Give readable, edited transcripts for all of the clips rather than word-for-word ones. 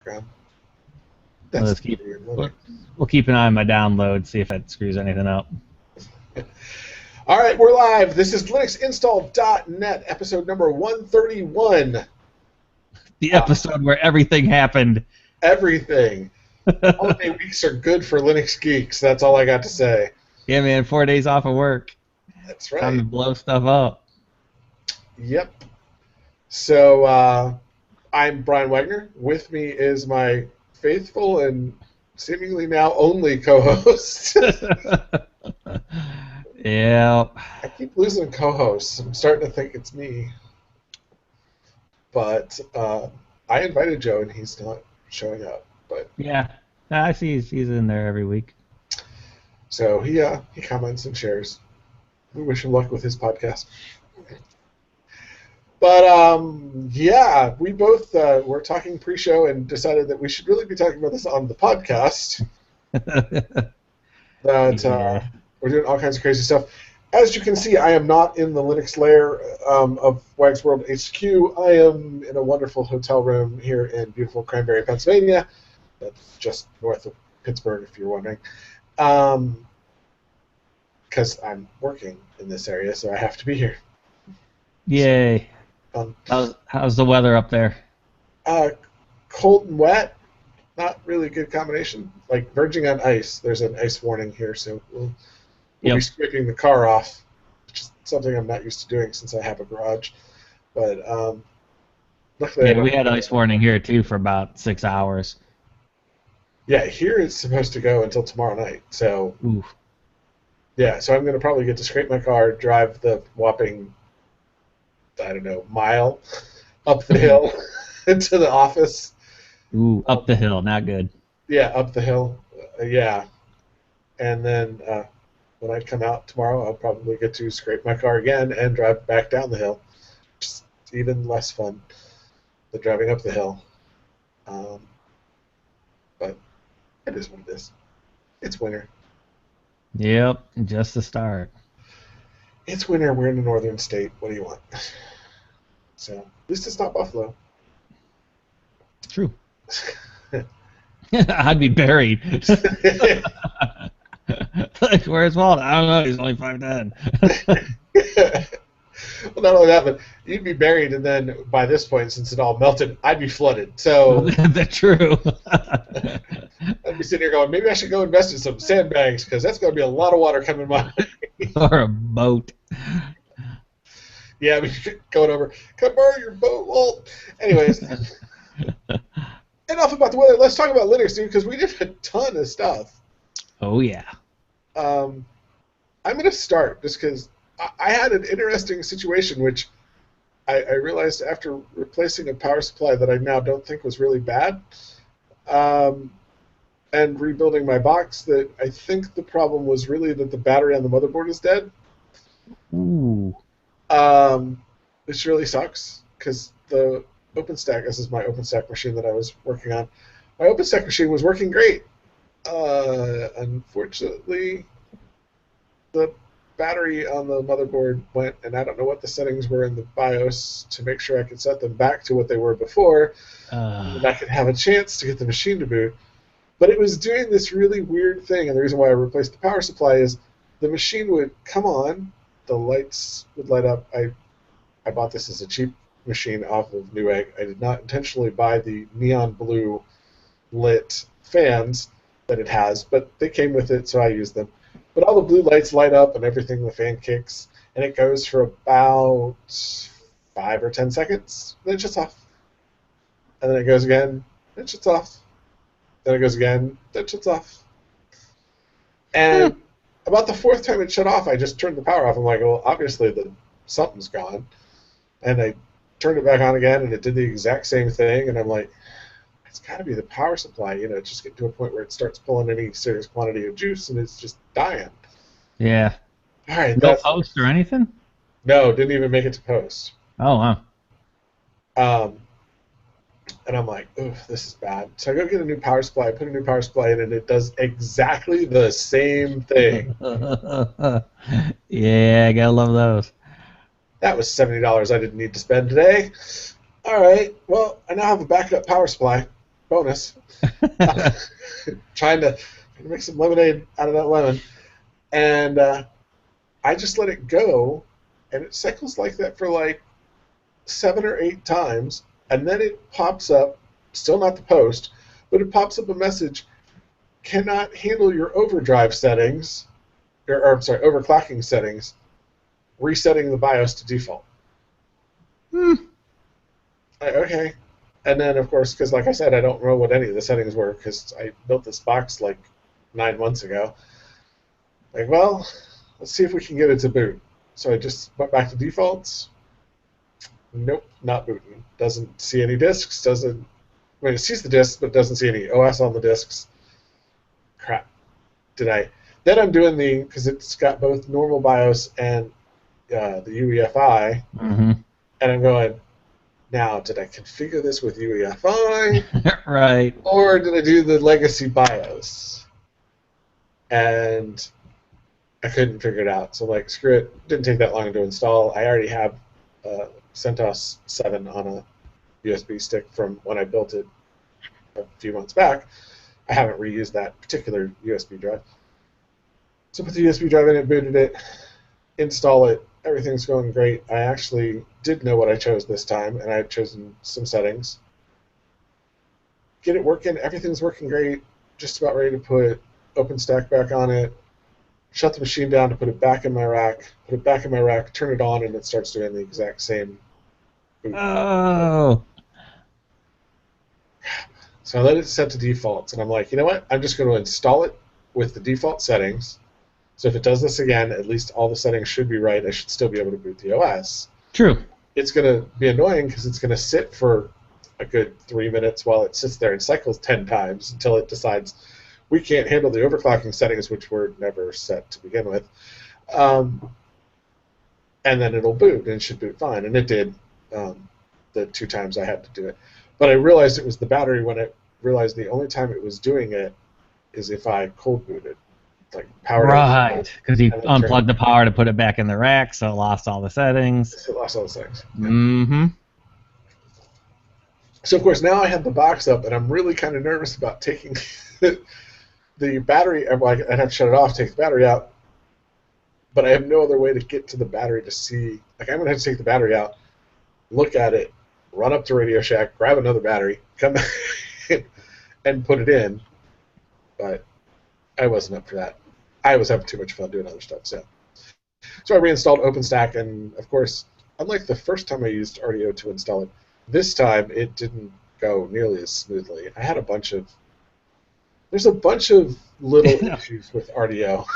background. Well, That's weird. we'll keep an eye on my download, see if it screws anything up. All right, we're live. This is LinuxInstall.net, episode number 131. The episode where everything happened. Everything. Holiday weeks are good for Linux geeks. That's all I got to say. Yeah, man, 4 days off of work. That's right. Time to blow stuff up. Yep. So I'm Brian Wagner. With me is my faithful and seemingly now only co-host. Yeah. I keep losing co-hosts. I'm starting to think it's me. But I invited Joe, and he's not showing up. But yeah, I see he's in there every week. So he comments and shares. We wish him luck with his podcast. But yeah, we both were talking pre-show and decided that we should really be talking about this on the podcast. That we're doing all kinds of crazy stuff. As you can see, I am not in the Linux lair of Wags World HQ. I am in a wonderful hotel room here in beautiful Cranberry, Pennsylvania. That's just north of Pittsburgh, if you're wondering. Because I'm working in this area, so I have to be here. Yay. How's the weather up there? Cold and wet. Not really a good combination. Like verging on ice. There's an ice warning here, so we'll be scraping the car off, which is something I'm not used to doing since I have a garage. But luckily, we had ice warning here too for about 6 hours. Yeah, here it's supposed to go until tomorrow night. So, oof. Yeah, so I'm going to probably get to scrape my car, drive the whopping, mile up the hill into the office. Ooh, up the hill, not good. Yeah, up the hill. Yeah. And then when I come out tomorrow, I'll probably get to scrape my car again and drive back down the hill. Just even less fun than driving up the hill. But it is what it is. It's winter. Yep, just the start. It's winter. We're in a northern state. What do you want? So, at least it's not Buffalo. True. I'd be buried. Like, where's Walt? I don't know. He's only 5'10". Well, not only that, but you'd be buried, and then by this point, since it all melted, I'd be flooded. So that's true. I'd be sitting here going, maybe I should go invest in some sandbags because that's going to be a lot of water coming my way. Or a boat. Yeah, I mean, going over, come borrow your boat, Walt. Anyways, enough about the weather. Let's talk about Linux, dude, because we did a ton of stuff. Oh, yeah. I'm going to start just because I had an interesting situation, which I realized after replacing a power supply that I now don't think was really bad, and rebuilding my box, that I think the problem was really that the battery on the motherboard is dead. Ooh. Which really sucks, because the OpenStack, this is my OpenStack machine that I was working on, my OpenStack machine was working great. Unfortunately, the battery on the motherboard went, and I don't know what the settings were in the BIOS to make sure I could set them back to what they were before, and I could have a chance to get the machine to boot. But it was doing this really weird thing, and the reason why I replaced the power supply is the machine would come on, the lights would light up. I bought this as a cheap machine off of Newegg. I did not intentionally buy the neon blue lit fans that it has, but they came with it, so I used them. But all the blue lights light up and everything, the fan kicks, and it goes for about 5 or 10 seconds, then it shuts off. And then it goes again, then it shuts off. Then it goes again, then it shuts off. And about the 4th time it shut off, I just turned the power off. I'm like, well, obviously something's gone. And I turned it back on again, and it did the exact same thing, and I'm like, it's got to be the power supply, it's just getting to a point where it starts pulling any serious quantity of juice, and it's just dying. Yeah. All right. No post or anything? No, didn't even make it to post. Oh, wow. And I'm like, oof, this is bad. So I go get a new power supply, I put a new power supply in, and it does exactly the same thing. Yeah, I gotta love those. That was $70 I didn't need to spend today. All right, well, I now have a backup power supply, bonus. Trying to make some lemonade out of that lemon. And I just let it go, and it cycles like that for like 7 or 8 times, and then it pops up, still not the post, but it pops up a message, cannot handle your overdrive settings, or I'm sorry, overclocking settings, resetting the BIOS to default. Okay. And then, of course, because like I said, I don't know what any of the settings were because I built this box like 9 months ago. Like, well, let's see if we can get it to boot. So I just went back to defaults. Nope, not booting. Doesn't see any disks. It sees the disks, but doesn't see any OS on the disks. Crap. Then I'm doing because it's got both normal BIOS and the UEFI, and I'm going, now, did I configure this with UEFI? Right. Or did I do the legacy BIOS? And I couldn't figure it out. So, like, screw it. Didn't take that long to install. I already have CentOS 7 on a USB stick from when I built it a few months back. I haven't reused that particular USB drive. So put the USB drive in it, booted it, install it. Everything's going great. I actually did know what I chose this time, and I had chosen some settings. Get it working. Everything's working great. Just about ready to put OpenStack back on it. Shut the machine down to put it back in my rack. Put it back in my rack, turn it on, and it starts doing the exact same boot. Oh. So I let it set to defaults, and I'm like, you know what? I'm just going to install it with the default settings. So if it does this again, at least all the settings should be right. I should still be able to boot the OS. True. It's going to be annoying because it's going to sit for a good 3 minutes while it sits there and cycles 10 times until it decides we can't handle the overclocking settings, which were never set to begin with. And then it'll boot, and it should boot fine. And it did the 2 times I had to do it. But I realized it was the battery when I realized the only time it was doing it is if I cold booted. Like power. Right, because you unplugged the power to put it back in the rack, so it lost all the settings. It lost all the settings. Yeah. Mm-hmm. So, of course, now I have the box up, and I'm really kind of nervous about taking the battery. I'd have to shut it off, take the battery out, but I have no other way to get to the battery to see. Like, I'm going to have to take the battery out, look at it, run up to Radio Shack, grab another battery, come back, and put it in. But I wasn't up for that. I was having too much fun doing other stuff. So I reinstalled OpenStack, and of course, unlike the first time I used RDO to install it, this time it didn't go nearly as smoothly. I had there's a bunch of little issues with RDO.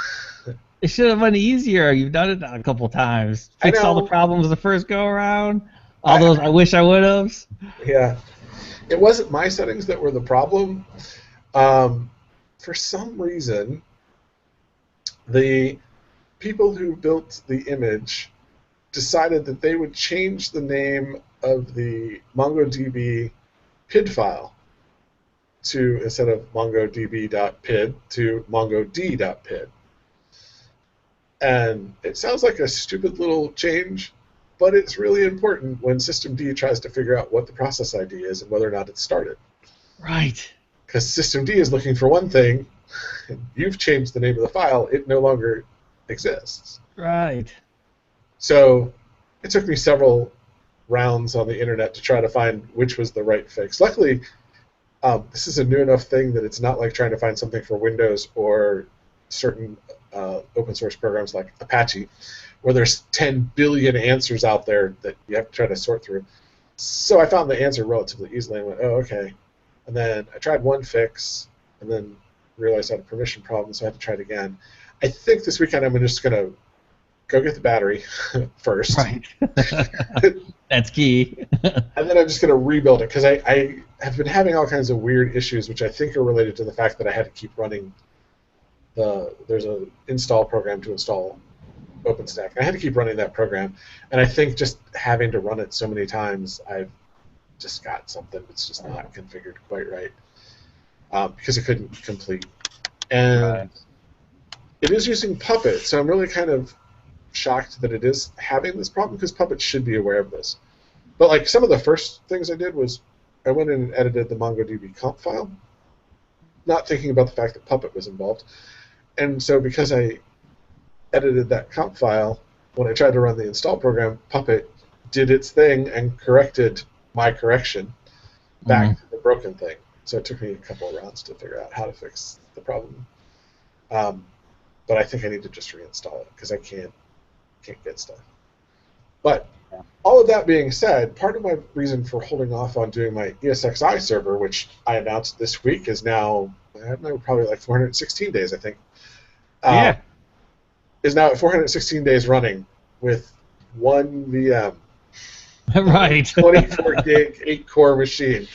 It should have been easier. You've done it a couple times. Fixed all the problems the first go around. I wish I would have. Yeah. It wasn't my settings that were the problem. For some reason, the people who built the image decided that they would change the name of the MongoDB PID file to, instead of mongodb.pid, to mongod.pid. And it sounds like a stupid little change, but it's really important when systemd tries to figure out what the process ID is and whether or not it started. Right. Because systemd is looking for one thing, and you've changed the name of the file, it no longer exists. Right. So it took me several rounds on the internet to try to find which was the right fix. Luckily, this is a new enough thing that it's not like trying to find something for Windows or certain open source programs like Apache, where there's 10 billion answers out there that you have to try to sort through. So I found the answer relatively easily and went, oh, okay. And then I tried one fix, and then realized I had a permission problem, so I had to try it again. I think this weekend I'm just going to go get the battery first. Right. That's key. And then I'm just going to rebuild it, because I have been having all kinds of weird issues, which I think are related to the fact that I had to keep running there's an install program to install OpenStack. I had to keep running that program, and I think just having to run it so many times, I've just got something that's just not configured quite right, because it couldn't complete. And it is using Puppet, so I'm really kind of shocked that it is having this problem, because Puppet should be aware of this. But like some of the first things I did was I went in and edited the MongoDB comp file, not thinking about the fact that Puppet was involved. And so because I edited that comp file, when I tried to run the install program, Puppet did its thing and corrected my correction back to the broken thing. So it took me a couple of rounds to figure out how to fix the problem. But I think I need to just reinstall it because I can't get stuff. But all of that being said, part of my reason for holding off on doing my ESXi server, which I announced this week, is now, I don't know, probably like 416 days, I think. Is now at 416 days running with one VM. Right. 24 gig, 8-core machine,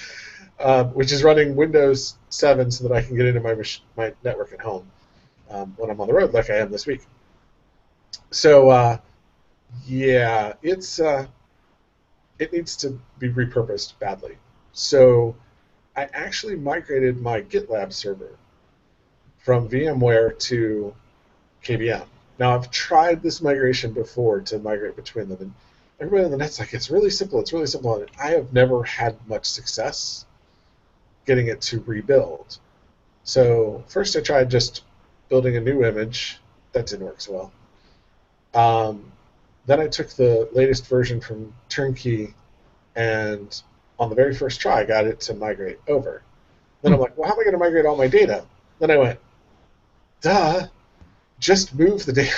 which is running Windows 7 so that I can get into my network at home when I'm on the road, like I am this week. So, yeah, it needs to be repurposed badly. So I actually migrated my GitLab server from VMware to KVM. Now, I've tried this migration before to migrate between them, and everybody on the net's like, it's really simple, and I have never had much success getting it to rebuild. So first I tried just building a new image. That didn't work so well. Then I took the latest version from Turnkey, and on the very first try, I got it to migrate over. Then I'm like, well, how am I going to migrate all my data? Then I went, duh, just move the data.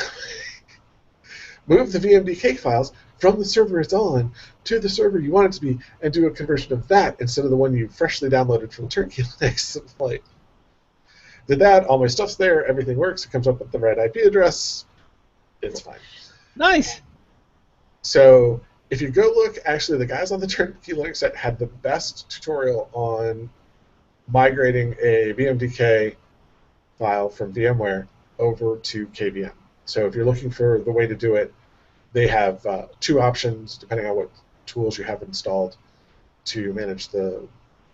Move the VMDK files from the server it's on to the server you want it to be, and do a conversion of that instead of the one you freshly downloaded from Turnkey Linux. Like, did that, all my stuff's there, everything works, it comes up with the right IP address, it's fine. Nice. So if you go look, actually the guys on the Turnkey Linux site had the best tutorial on migrating a VMDK file from VMware over to KVM. So if you're looking for the way to do it, they have two options depending on what tools you have installed to manage the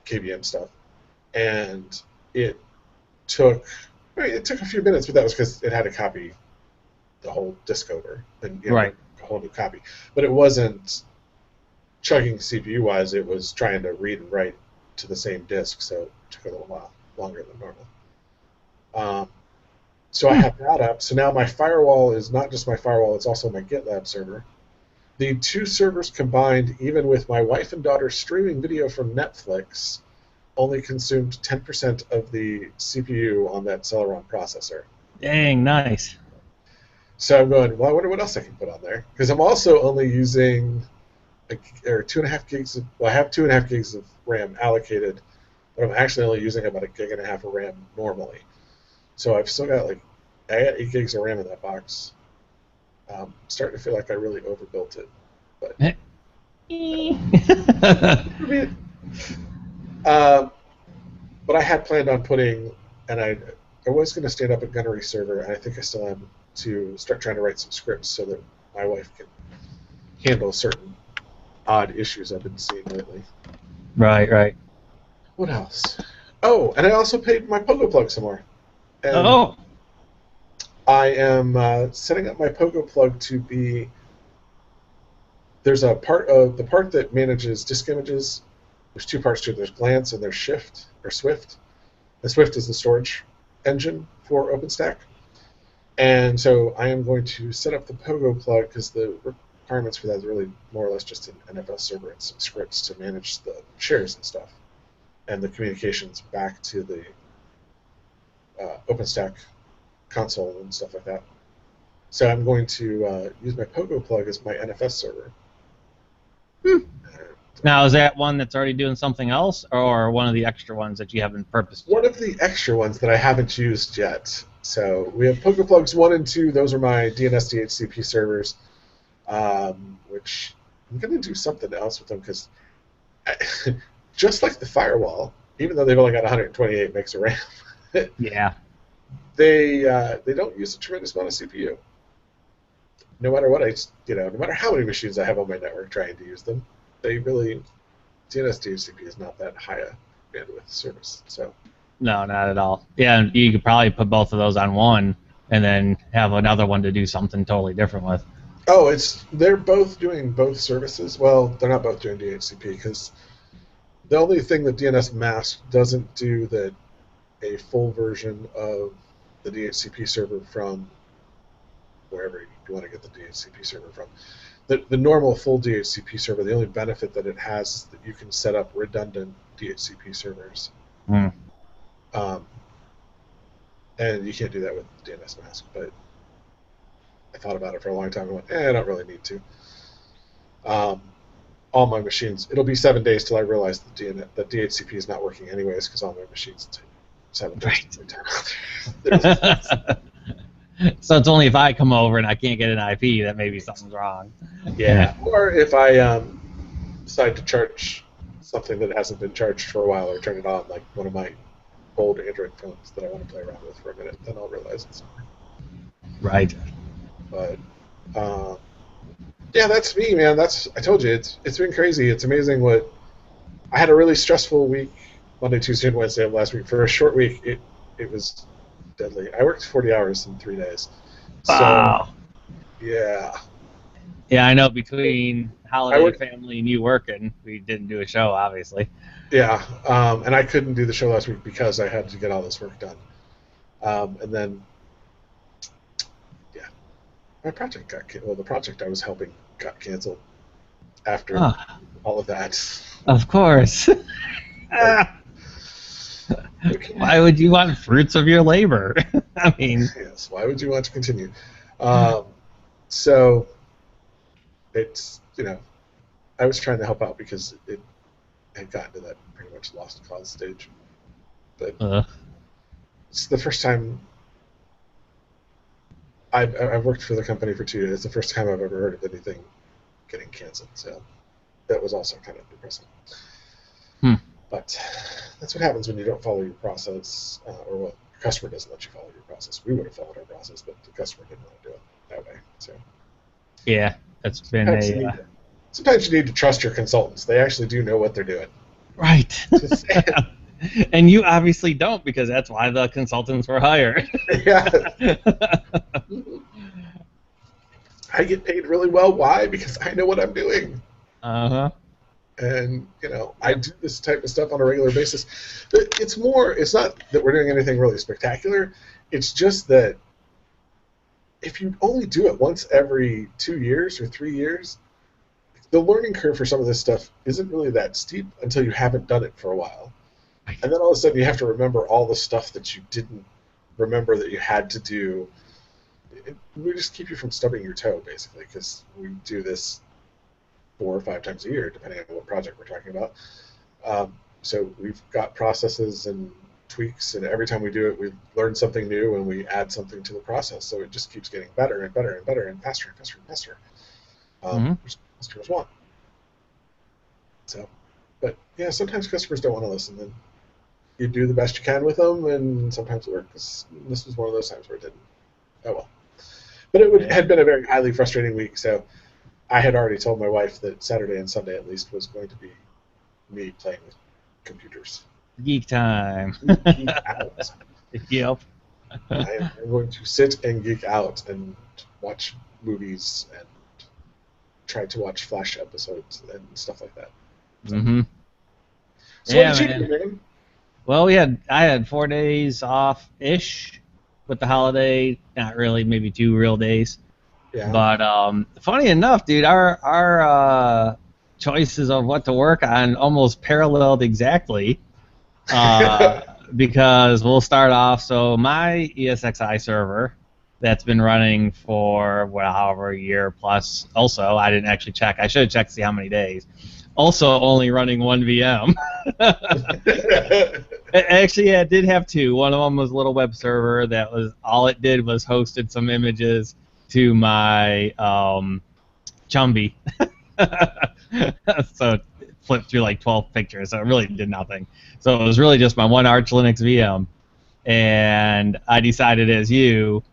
KVM stuff. And it took a few minutes, but that was because it had to copy the whole disk over and right. a whole new copy. But it wasn't chugging CPU-wise. It was trying to read and write to the same disk, so it took a little while longer than normal. So I have that up. So now my firewall is not just my firewall, it's also my GitLab server. The two servers combined, even with my wife and daughter streaming video from Netflix, only consumed 10% of the CPU on that Celeron processor. Dang, nice. So I'm going, well, I wonder what else I can put on there. Because I'm also only using 2.5 gigs of, well, I have 2.5 gigs of RAM allocated, but I'm actually only using about 1.5 gigs of RAM normally. So I've still got I got 8 gigs of RAM in that box. Starting to feel like I really overbuilt it. But but I had planned on putting, and I was going to stand up a Gunnery server, and I think I still am, to start trying to write some scripts so that my wife can handle certain odd issues I've been seeing lately. Right. What else? Oh, and I also paid my Pogo plug some more. And I am setting up my Pogo plug to be. There's a part of the part that manages disk images. There's two parts to it. There's Glance and there's Shift or Swift. And Swift is the storage engine for OpenStack. And so I am going to set up the Pogo plug because the requirements for that is really more or less just an NFS server and some scripts to manage the shares and stuff, and the communications back to the OpenStack console and stuff like that. So I'm going to use my Pogo plug as my NFS server. Now, is that one that's already doing something else, or one of the extra ones that you haven't purposed? One of the extra ones that I haven't used yet. So we have Pogo plugs 1 and 2. Those are my DNS DHCP servers, which I'm going to do something else with them because just like the firewall, even though they've only got 128 megs of RAM, yeah, they don't use a tremendous amount of CPU. No matter what no matter how many machines I have on my network trying to use them, they really, DNS DHCP is not that high a bandwidth service. So. No, not at all. Yeah, and you could probably put both of those on one, and then have another one to do something totally different with. Oh, they're both doing both services. Well, they're not both doing DHCP because The only thing that DNS Mask doesn't do that a full version of the DHCP server from wherever you want to get the DHCP server from. The normal full DHCP server, the only benefit that it has is that you can set up redundant DHCP servers. And you can't do that with DNS Mask, but I thought about it for a long time and went, I don't really need to. All my machines, it'll be 7 days till I realize that DHCP is not working anyways, because all my machines take 7 days to time. So it's only if I come over and I can't get an IP that maybe something's wrong. Yeah. Or if I decide to charge something that hasn't been charged for a while, or turn it on, like one of my old Android phones that I want to play around with for a minute, then I'll realize it's not. Right. But yeah, that's me, man. I told you, it's been crazy. It's amazing what I had a really stressful week, Monday, Tuesday, and Wednesday of last week. For a short week, it was deadly. I worked 40 hours in 3 days. Wow. So, yeah. Yeah, I know. Between holiday, family, and you working, we didn't do a show, obviously. Yeah, and I couldn't do the show last week because I had to get all this work done. And then, yeah, my project the project I was helping got canceled after all of that. Of course. Why would you want fruits of your labor? I mean, yes. Why would you want to continue? So it's I was trying to help out because it had gotten to that pretty much lost cause stage, but it's the first time I've worked for the company for 2 years. It's the first time I've ever heard of anything getting canceled. So that was also kind of depressing. But that's what happens when you don't follow your process, or your customer doesn't let you follow your process. We would have followed our process, but the customer didn't want to do it that way. So yeah, that's been sometimes you need to trust your consultants. They actually do know what they're doing. Right. And you obviously don't, because that's why the consultants were hired. Yeah. I get paid really well. Why? Because I know what I'm doing. And, I do this type of stuff on a regular basis. But it's not that we're doing anything really spectacular. It's just that if you only do it once every 2 years or 3 years, the learning curve for some of this stuff isn't really that steep until you haven't done it for a while. And then all of a sudden you have to remember all the stuff that you didn't remember that you had to do. We just keep you from stubbing your toe, basically, because we do this 4 or 5 times a year, depending on what project we're talking about. So we've got processes and tweaks, and every time we do it, we learn something new and we add something to the process. So it just keeps getting better and better and better and faster and faster and faster. Which customers want. So, but yeah, sometimes customers don't want to listen, and you do the best you can with them, and sometimes it works. This was one of those times where it didn't. Oh well. But it had been a very highly frustrating week, so I had already told my wife that Saturday and Sunday at least was going to be me playing with computers. Geek time. Geek out. Yep. I am going to sit and geek out and watch movies and try to watch Flash episodes and stuff like that. So, so what did you do, man? Well, I had 4 days off-ish with the holiday. Not really, maybe 2 real days. Yeah. But funny enough, dude, our choices of what to work on almost paralleled exactly. Because we'll start off. So my ESXi server that's been running for however a year plus. Also, I didn't actually check. I should have checked to see how many days. Also, only running 1 VM. Actually, I did have 2. One of them was a little web server that was all it did was hosted some images to my Chumby. So it flipped through like 12 pictures, so it really did nothing. So it was really just my one Arch Linux VM. And I decided, as you,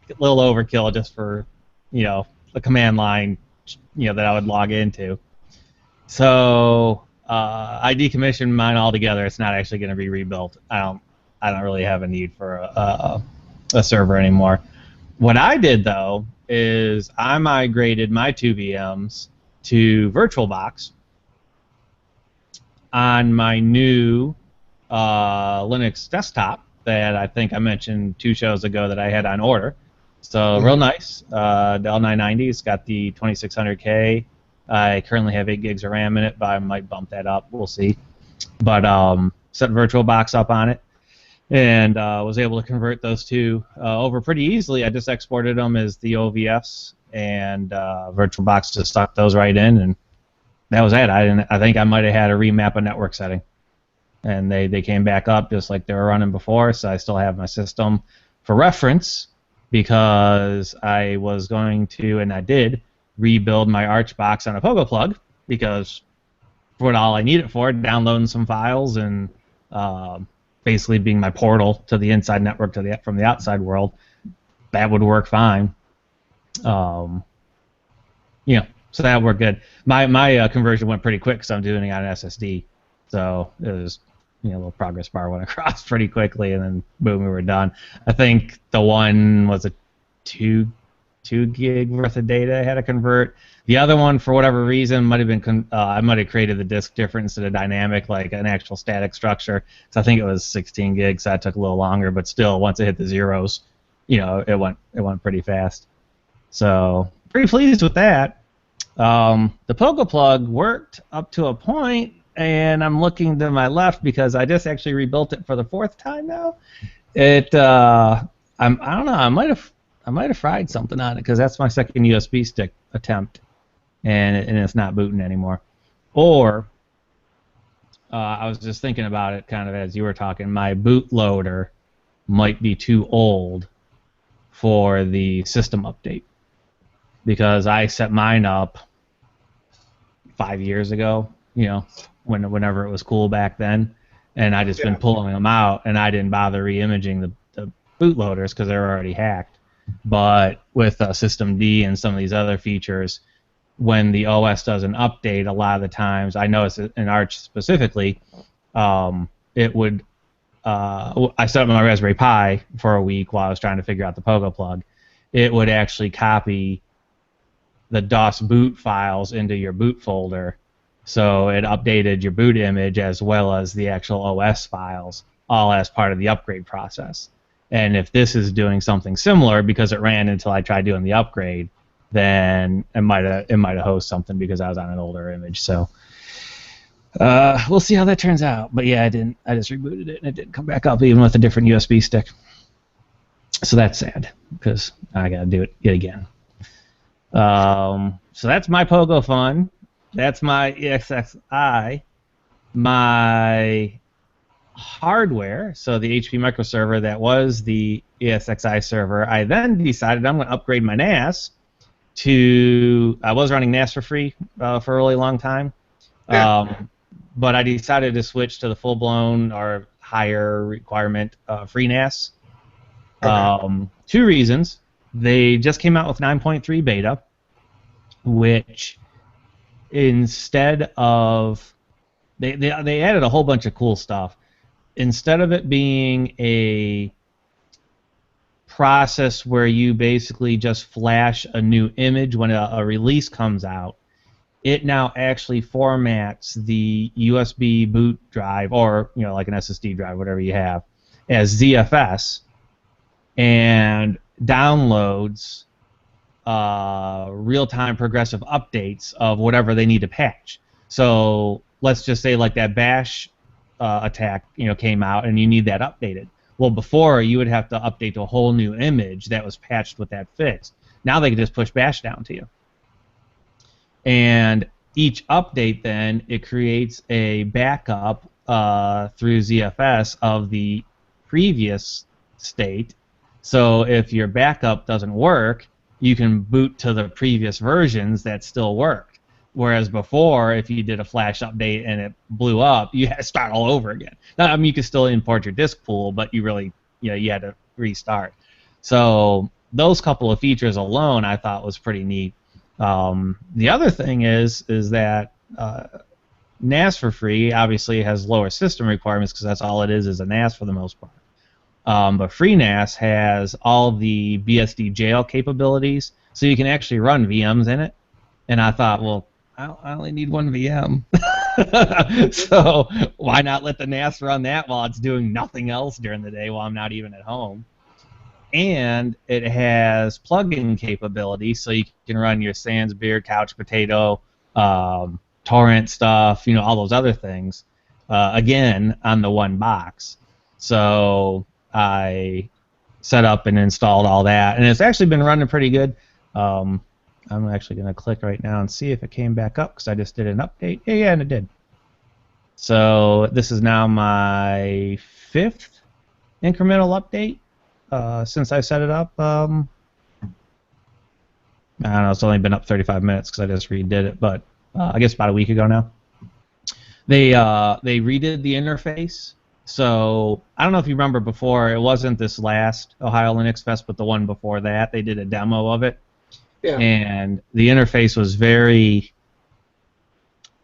a little overkill just for, the command line, that I would log into. So I decommissioned mine altogether. It's not actually going to be rebuilt. I don't really have a need for a server anymore. What I did, though, is I migrated my 2 VMs to VirtualBox. on my new Linux desktop that I think I mentioned 2 shows ago that I had on order. So real nice. The L990, it's got the 2600K. I currently have 8 gigs of RAM in it, but I might bump that up. We'll see. But set VirtualBox up on it, and was able to convert those two over pretty easily. I just exported them as the OVFs, and VirtualBox just stuck those right in, and that was it. I think I might have had to remap a network setting, and they came back up just like they were running before. So I still have my system for reference, because I was going to, and I did, rebuild my Arch box on a Pogo plug, because for what all I need it for, downloading some files and basically being my portal to the inside network from the outside world, that would work fine. So that worked good. My conversion went pretty quick because I'm doing it on an SSD, so it was, a little progress bar went across pretty quickly, and then boom, we were done. I think the one was a 2 gig worth of data I had to convert. The other one, for whatever reason, might have been I might have created the disk different instead of dynamic, like an actual static structure. So I think it was 16 gigs. So that took a little longer, but still, once it hit the zeros, it went pretty fast. So pretty pleased with that. The Pogo plug worked up to a point, and I'm looking to my left because I just actually rebuilt it for the 4th time now. I don't know. I might have fried something on it, because that's my second USB stick attempt, and it's not booting anymore. Or I was just thinking about it kind of as you were talking. My bootloader might be too old for the system update, because I set mine up 5 years ago, whenever it was cool back then, and I just been pulling them out, and I didn't bother re-imaging the bootloaders because they were already hacked. But with System D and some of these other features, when the OS does an update, a lot of the times, I noticed in Arch specifically, it would, I set up my Raspberry Pi for a week while I was trying to figure out the Pogo plug. It would actually copy the DOS boot files into your boot folder, so it updated your boot image as well as the actual OS files, all as part of the upgrade process. And if this is doing something similar, because it ran until I tried doing the upgrade, then it might have hosed something because I was on an older image. So we'll see how that turns out. But yeah, I just rebooted it, and it didn't come back up even with a different USB stick. So that's sad, because I gotta do it yet again. So that's my Pogo fun. That's my ESXi. My hardware, so the HP microserver that was the ESXi server, I then decided I'm going to upgrade my NAS to, I was running NAS for free for a really long time, but I decided to switch to the full-blown or higher requirement free NAS. Okay. 2 reasons. They just came out with 9.3 beta, which instead of, they added a whole bunch of cool stuff. Instead of it being a process where you basically just flash a new image when a release comes out, it now actually formats the USB boot drive, or like an SSD drive, whatever you have, as ZFS, and downloads real-time progressive updates of whatever they need to patch. So let's just say like that bash attack came out, and you need that updated. Well, before, you would have to update to a whole new image that was patched with that fix. Now they can just push bash down to you. And each update then, it creates a backup through ZFS of the previous state. So if your backup doesn't work, you can boot to the previous versions that still worked. Whereas before, if you did a flash update and it blew up, you had to start all over again. Now, I mean, you could still import your disk pool, but you really, you had to restart. So those couple of features alone, I thought was pretty neat. The other thing is that NAS for free obviously has lower system requirements, because that's all it is a NAS for the most part. But FreeNAS has all the BSD jail capabilities, so you can actually run VMs in it. And I thought, well, I only need one VM. So why not let the NAS run that while it's doing nothing else during the day while I'm not even at home? And it has plug-in capability, so you can run your Sans Beard, Couch Potato, torrent stuff, all those other things, again, on the one box. So I set up and installed all that, and it's actually been running pretty good. I'm actually going to click right now and see if it came back up, because I just did an update. Yeah, and it did. So this is now my 5th incremental update since I set it up. I don't know, it's only been up 35 minutes because I just redid it, but I guess about a week ago now. They redid the interface. So I don't know if you remember before, it wasn't this last Ohio Linux Fest, but the one before that, they did a demo of it. Yeah. And the interface was very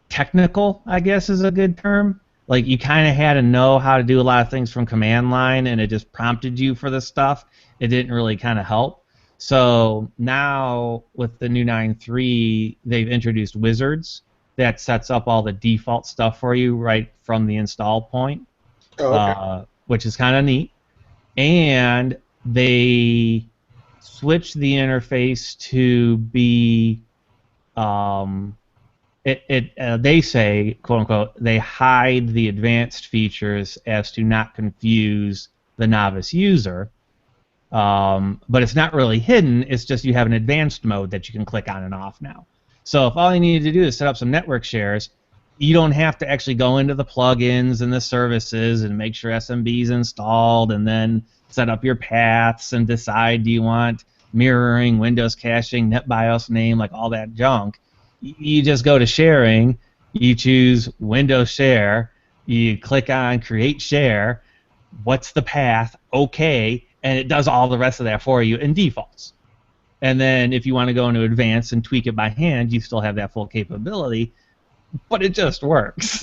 technical, I guess is a good term. Like, you kind of had to know how to do a lot of things from command line, and it just prompted you for the stuff. It didn't really kind of help. So now with the new 9.3, they've introduced wizards that sets up all the default stuff for you right from the install point, which is kind of neat. And they switched the interface to be they say, quote unquote, they hide the advanced features as to not confuse the novice user. But it's not really hidden, it's just you have an advanced mode that you can click on and off now. So if all you needed to do is set up some network shares, you don't have to actually go into the plugins and the services and make sure SMB is installed and then set up your paths and decide, do you want mirroring, Windows caching, NetBIOS name, like all that junk. You just go to sharing, you choose Windows Share, you click on Create Share, what's the path, OK, and it does all the rest of that for you in defaults. And then if you want to go into Advanced and tweak it by hand, you still have that full capability, but it just works.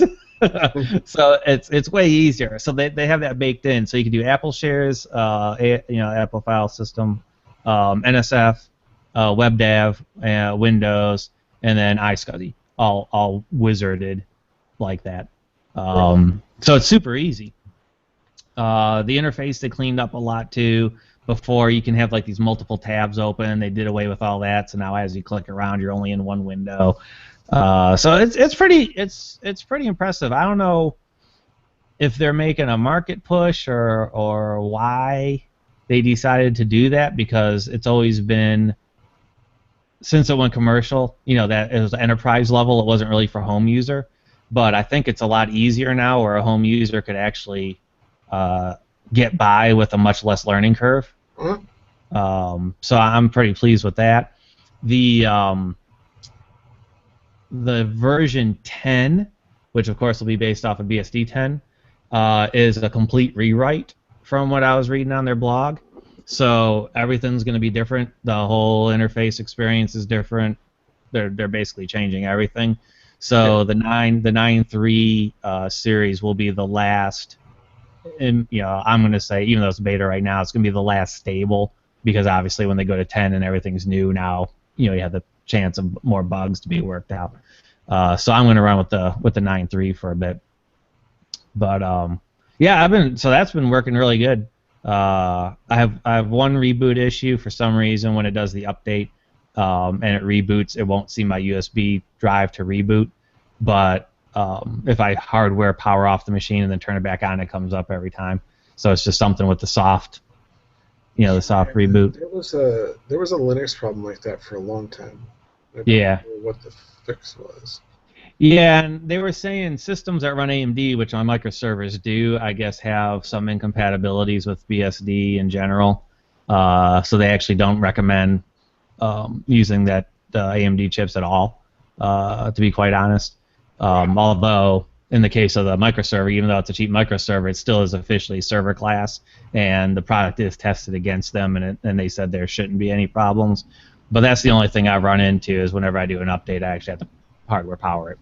So it's way easier. So they have that baked in. So you can do Apple Shares, Apple File System, NSF, WebDAV, Windows, and then iSCSI, all wizarded like that. So it's super easy. The interface they cleaned up a lot too. Before, you can have like these multiple tabs open. They did away with all that. So now as you click around, you're only in one window. So it's pretty impressive. I don't know if they're making a market push or why they decided to do that, because it's always been, since it went commercial, that it was enterprise level. It wasn't really for home user, but I think it's a lot easier now where a home user could actually get by with a much less learning curve. So I'm pretty pleased with that. The version 10, which of course will be based off of BSD 10, is a complete rewrite from what I was reading on their blog. So everything's going to be different. The whole interface experience is different. They're basically changing everything. So the 9.3 series will be the last. And I'm going to say, even though it's beta right now, it's going to be the last stable, because obviously when they go to 10 and everything's new now, you have the chance of more bugs to be worked out. So I'm going to run with the 9.3 for a bit. But so that's been working really good. I have one reboot issue for some reason. When it does the update and it reboots, it won't see my USB drive to reboot, but if I hardware power off the machine and then turn it back on, it comes up every time. So it's just something with the soft, the soft reboot. There was a Linux problem like that for a long time. I don't know what the fix was. Yeah, and they were saying systems that run AMD, which my microservers do, I guess, have some incompatibilities with BSD in general. So they actually don't recommend using the AMD chips at all, to be quite honest. Although, in the case of the microserver, even though it's a cheap microserver, it still is officially server class, and the product is tested against them, and they said there shouldn't be any problems. But that's the only thing I've run into, is whenever I do an update, I actually have to hardware power it.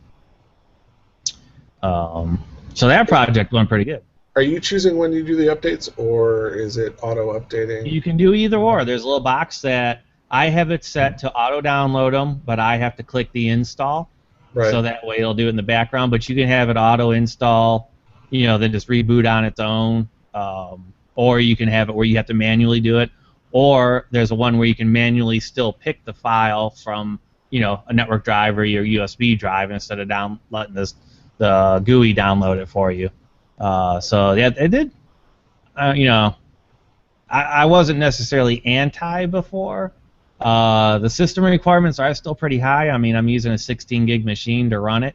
So that project went pretty good. Are you choosing when you do the updates, or is it auto-updating? You can do either or. There's a little box that I have it set to auto-download them, but I have to click the install. Right. So that way it'll do it in the background, but you can have it auto install, then just reboot on its own, or you can have it where you have to manually do it, or there's a one where you can manually still pick the file from a network drive or your USB drive instead of letting the GUI download it for you. So yeah, it did. I wasn't necessarily anti before. The system requirements are still pretty high. I mean, I'm using a 16 gig machine to run it,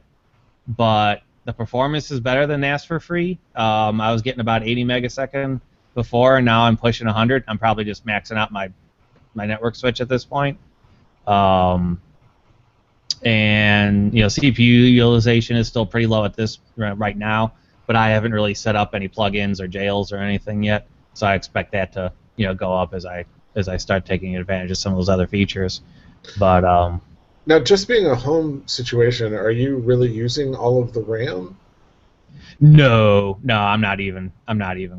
but the performance is better than NAS for free. I was getting about 80 megasecond before, and now I'm pushing 100. I'm probably just maxing out my network switch at this point. And CPU utilization is still pretty low at this right now, but I haven't really set up any plugins or jails or anything yet, so I expect that to go up as I start taking advantage of some of those other features. But now, just being a home situation, are you really using all of the RAM? No, I'm not even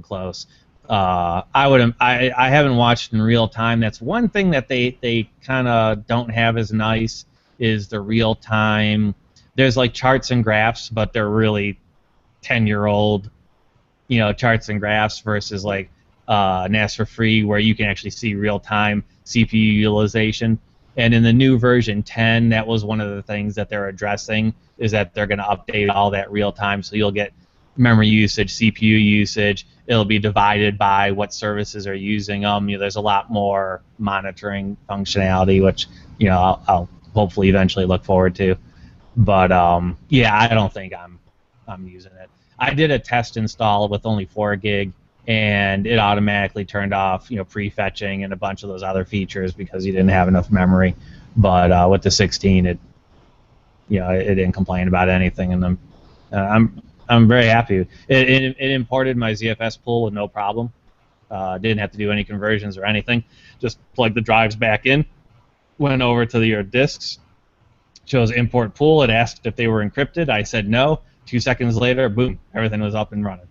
close. I haven't watched in real time. That's one thing that they kind of don't have as nice is the real time. There's like charts and graphs, but they're really 10-year-old, charts and graphs versus like NAS for free, where you can actually see real time CPU utilization. And in the new version 10, that was one of the things that they're addressing, is that they're going to update all that real time, so you'll get memory usage, CPU usage. It'll be divided by what services are using them. There's a lot more monitoring functionality, which I'll hopefully eventually look forward to. But yeah, I don't think I'm using it. I did a test install with only 4 gig, and it automatically turned off prefetching and a bunch of those other features because you didn't have enough memory. But with the 16, it didn't complain about anything, and I'm very happy. It imported my ZFS pool with no problem. Didn't have to do any conversions or anything. Just plugged the drives back in, went over to your disks, chose import pool. It asked if they were encrypted. I said no. 2 seconds later, boom, everything was up and running.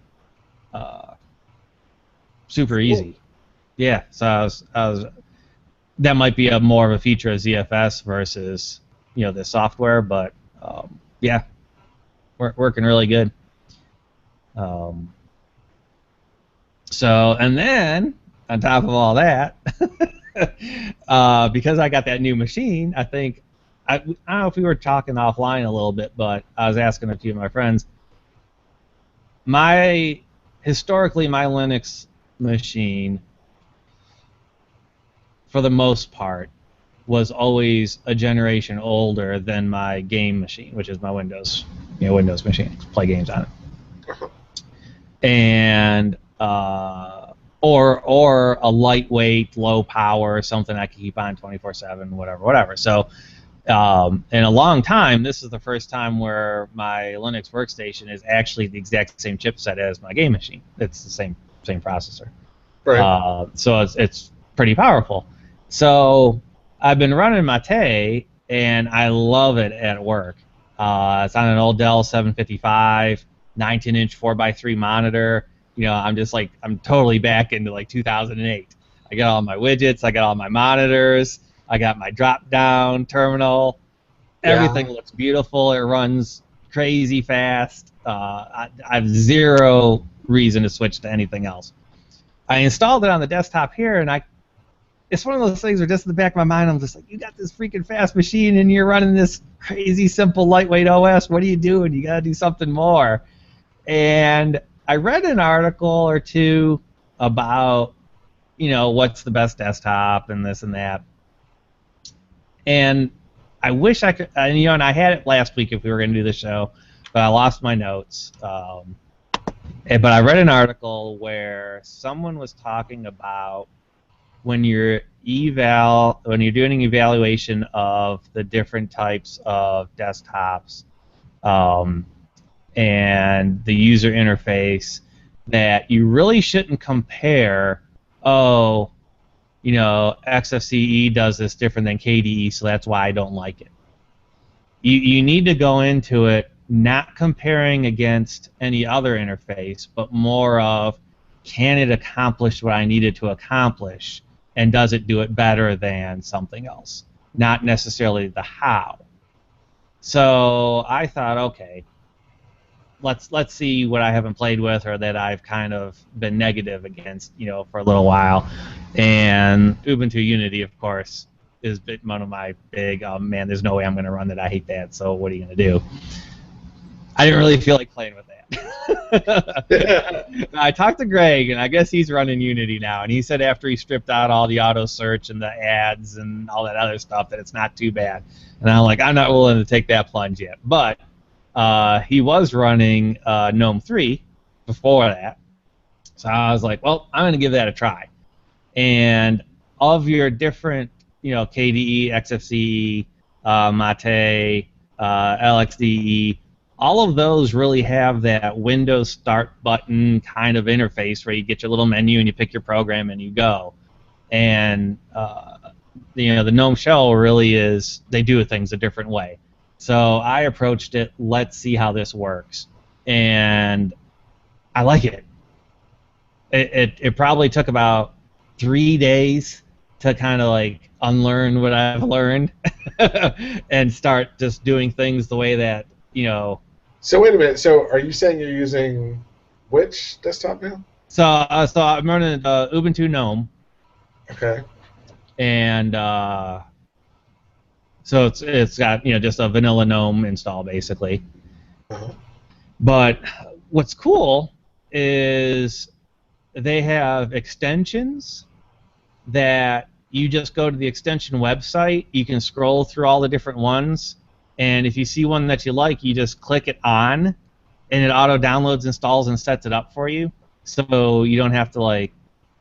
Super easy. Yeah, so I was that might be more of a feature of ZFS versus the software, but yeah, working really good. So, and then on top of all that, because I got that new machine, I think I don't know if we were talking offline a little bit, but I was asking a few of my friends. Historically, my Linux machine, for the most part, was always a generation older than my game machine, which is my Windows machine. Play games on it, and or a lightweight, low power, something I can keep on 24/7, whatever. So, in a long time, this is the first time where my Linux workstation is actually the exact same chipset as my game machine. It's the same processor. Right. So it's pretty powerful. So I've been running Mate, and I love it at work. It's on an old Dell 755, 19-inch 4x3 monitor. I'm totally back into like 2008. I got all my widgets, I got all my monitors, I got my drop-down terminal. Everything looks beautiful. It runs crazy fast. I have zero reason to switch to anything else. I installed it on the desktop here, and it's one of those things where just in the back of my mind, I'm just like, you got this freaking fast machine, and you're running this crazy, simple, lightweight OS. What are you doing? You got to do something more. And I read an article or two about, what's the best desktop and this and that. And I wish I could, and I had it last week if we were going to do the show, but I lost my notes. But I read an article where someone was talking about when you're doing an evaluation of the different types of desktops and the user interface, that you really shouldn't compare, XFCE does this different than KDE, so that's why I don't like it. You need to go into it not comparing against any other interface, but more of, can it accomplish what I needed to accomplish, and does it do it better than something else? Not necessarily the how. So I thought, okay, let's see what I haven't played with or that I've kind of been negative against, for a little while. And Ubuntu Unity, of course, is one of my big, man, there's no way I'm going to run that. I hate that. So what are you going to do? I didn't really feel like playing with that. I talked to Greg, and I guess he's running Unity now, and he said after he stripped out all the auto search and the ads and all that other stuff that it's not too bad. And I'm like, I'm not willing to take that plunge yet. But he was running GNOME 3 before that. So I was like, well, I'm going to give that a try. And of your different, KDE, XFCE, Mate, LXDE, all of those really have that Windows Start button kind of interface where you get your little menu and you pick your program and you go. And the GNOME shell really is, they do things a different way. So I approached it, let's see how this works. And I like it. It probably took about 3 days to kind of like unlearn what I've learned and start just doing things the way that, So wait a minute. So are you saying you're using which desktop now? So I'm running Ubuntu GNOME. Okay. And so it's got just a vanilla GNOME install basically. Uh-huh. But what's cool is they have extensions that you just go to the extension website. You can scroll through all the different ones. And if you see one that you like, you just click it on, and it auto-downloads, installs, and sets it up for you. So you don't have to, like,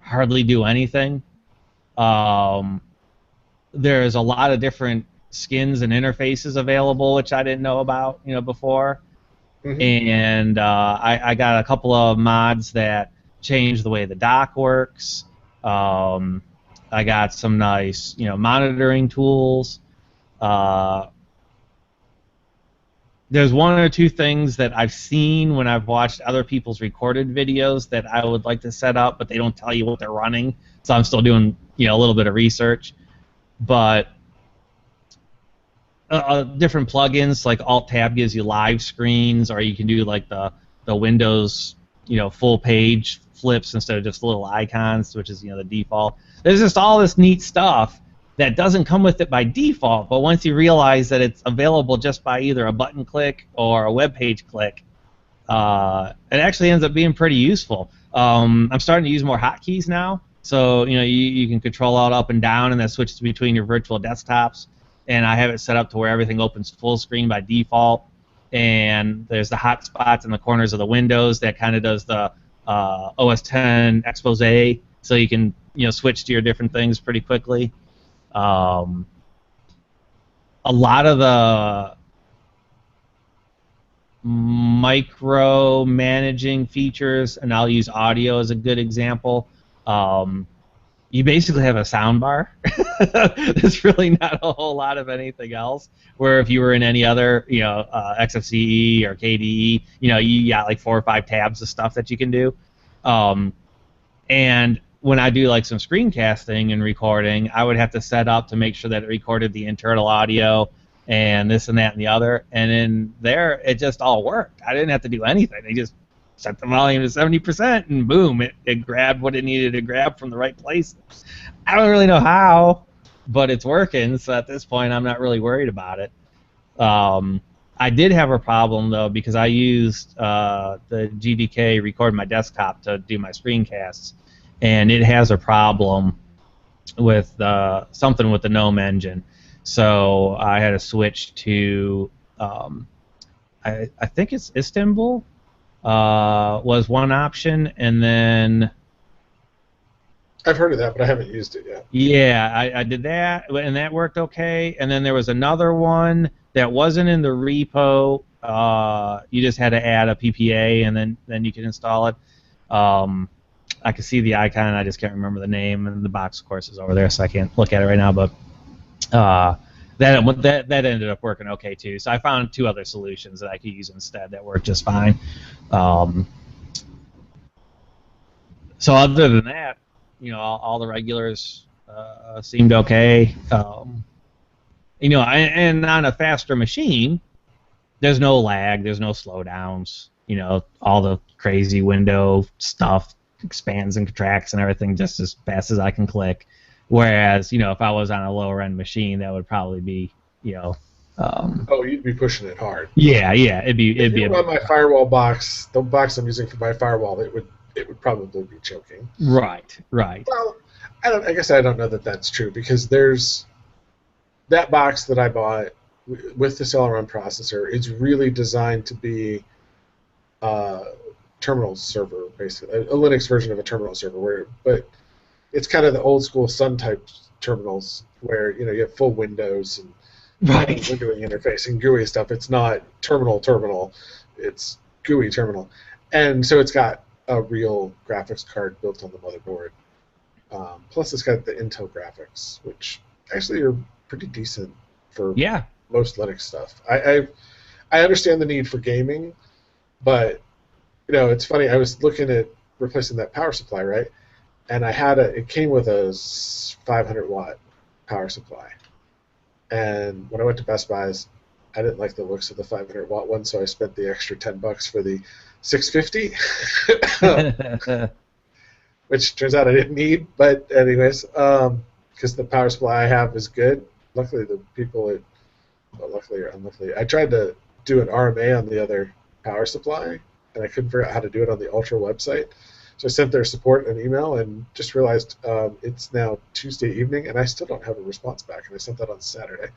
hardly do anything. There's a lot of different skins and interfaces available, which I didn't know about, before. Mm-hmm. And I got a couple of mods that change the way the dock works. I got some nice, monitoring tools. There's one or two things that I've seen when I've watched other people's recorded videos that I would like to set up, but they don't tell you what they're running. So I'm still doing, a little bit of research. But different plugins, like Alt-Tab gives you live screens, or you can do like the Windows, full page flips instead of just little icons, which is, the default. There's just all this neat stuff that doesn't come with it by default, but once you realize that it's available just by either a button click or a web page click, it actually ends up being pretty useful. I'm starting to use more hotkeys now, so you can control Alt up and down, and that switches between your virtual desktops. And I have it set up to where everything opens full screen by default. And there's the hotspots in the corners of the windows that kind of does the OS X expose, so you can switch to your different things pretty quickly. A lot of the micro managing features, and I'll use audio as a good example. You basically have a sound bar. There's really not a whole lot of anything else. Where if you were in any other, XFCE or KDE, you got like 4 or 5 tabs of stuff that you can do. And when I do like some screencasting and recording, I would have to set up to make sure that it recorded the internal audio and this and that and the other. And in there, it just all worked. I didn't have to do anything. They just set the volume to 70%, and boom, it grabbed what it needed to grab from the right place. I don't really know how, but it's working, so at this point, I'm not really worried about it. I did have a problem, though, because I used the GDK Record My Desktop to do my screencasts, and it has a problem with something with the GNOME engine. So I had to switch to, I think it's Istanbul, was one option, and then I've heard of that, but I haven't used it yet. Yeah, I did that, and that worked okay. And then there was another one that wasn't in the repo. You just had to add a PPA, and then you can install it. I can see the icon, I just can't remember the name, and the box, of course, is over there, so I can't look at it right now. But that ended up working okay too. So I found 2 other solutions that I could use instead that worked just fine. So other than that, all the regulars seemed okay. And on a faster machine, there's no lag, there's no slowdowns. You know, all the crazy window stuff expands and contracts and everything just as fast as I can click. Whereas, you know, if I was on a lower end machine, that would probably be, you know. Oh, you'd be pushing it hard. Yeah, it'd be. If you were on my firewall box, the box I'm using for my firewall, it would probably be choking. Right. Well, I guess I don't know that that's true, because there's that box that I bought with the Celeron processor. It's really designed to be a terminal server, basically a Linux version of a terminal server, but it's kind of the old school Sun type terminals where, you know, you have full windows and windowing interface and GUI stuff. It's not terminal. It's GUI terminal, and so it's got a real graphics card built on the motherboard. Plus, it's got the Intel graphics, which actually are pretty decent for most Linux stuff. I understand the need for gaming, but you know, it's funny. I was looking at replacing that power supply, right? And it came with a 500-watt power supply. And when I went to Best Buy's, I didn't like the looks of the 500-watt one, so I spent the extra $10 for the 650, which turns out I didn't need. But anyways, because the power supply I have is good. Luckily, the people luckily or unluckily, I tried to do an RMA on the other power supply, and I couldn't figure out how to do it on the Ultra website. So I sent their support an email and just realized it's now Tuesday evening, and I still don't have a response back. And I sent that on Saturday.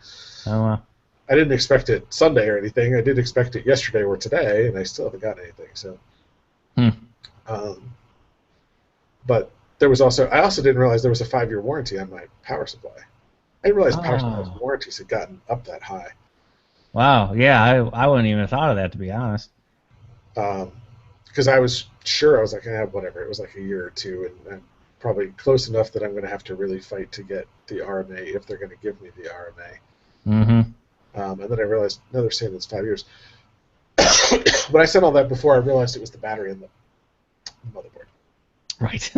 Oh, wow. I didn't expect it Sunday or anything. I did expect it yesterday or today, and I still haven't got anything. So, but there was I also didn't realize there was a 5-year warranty on my power supply. I didn't realize power supply warranties had gotten up that high. Wow. Yeah, I wouldn't even have thought of that, to be honest. Because I was sure, I was like, whatever. It was like a year or two, and I'm probably close enough that I'm going to have to really fight to get the RMA if they're going to give me the RMA. Mm-hmm. And then I realized, no, they're saying it's 5 years. But I said all that before I realized it was the battery in the motherboard. Right.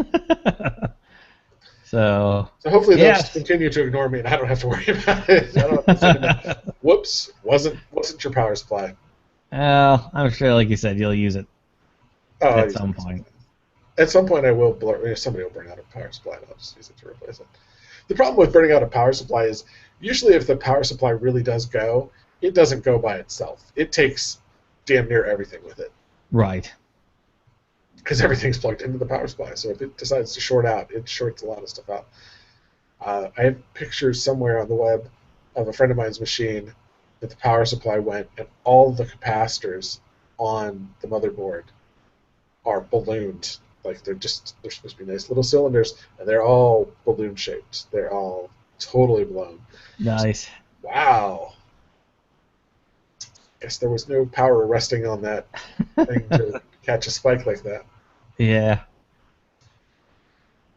So hopefully they'll just continue to ignore me, and I don't have to worry about it. I don't have to send them, whoops, wasn't your power supply. Well, I'm sure, like you said, you'll use it at some point. At some point, I will. Somebody will burn out a power supply, and I'll just use it to replace it. The problem with burning out a power supply is usually if the power supply really does go, it doesn't go by itself. It takes damn near everything with it. Right. Because everything's plugged into the power supply. So if it decides to short out, it shorts a lot of stuff out. I have pictures somewhere on the web of a friend of mine's machine that the power supply went, and all the capacitors on the motherboard are ballooned. Like they're supposed to be nice little cylinders, and they're all balloon shaped. They're all totally blown. Nice. Wow. Guess there was no power resting on that thing to catch a spike like that. Yeah.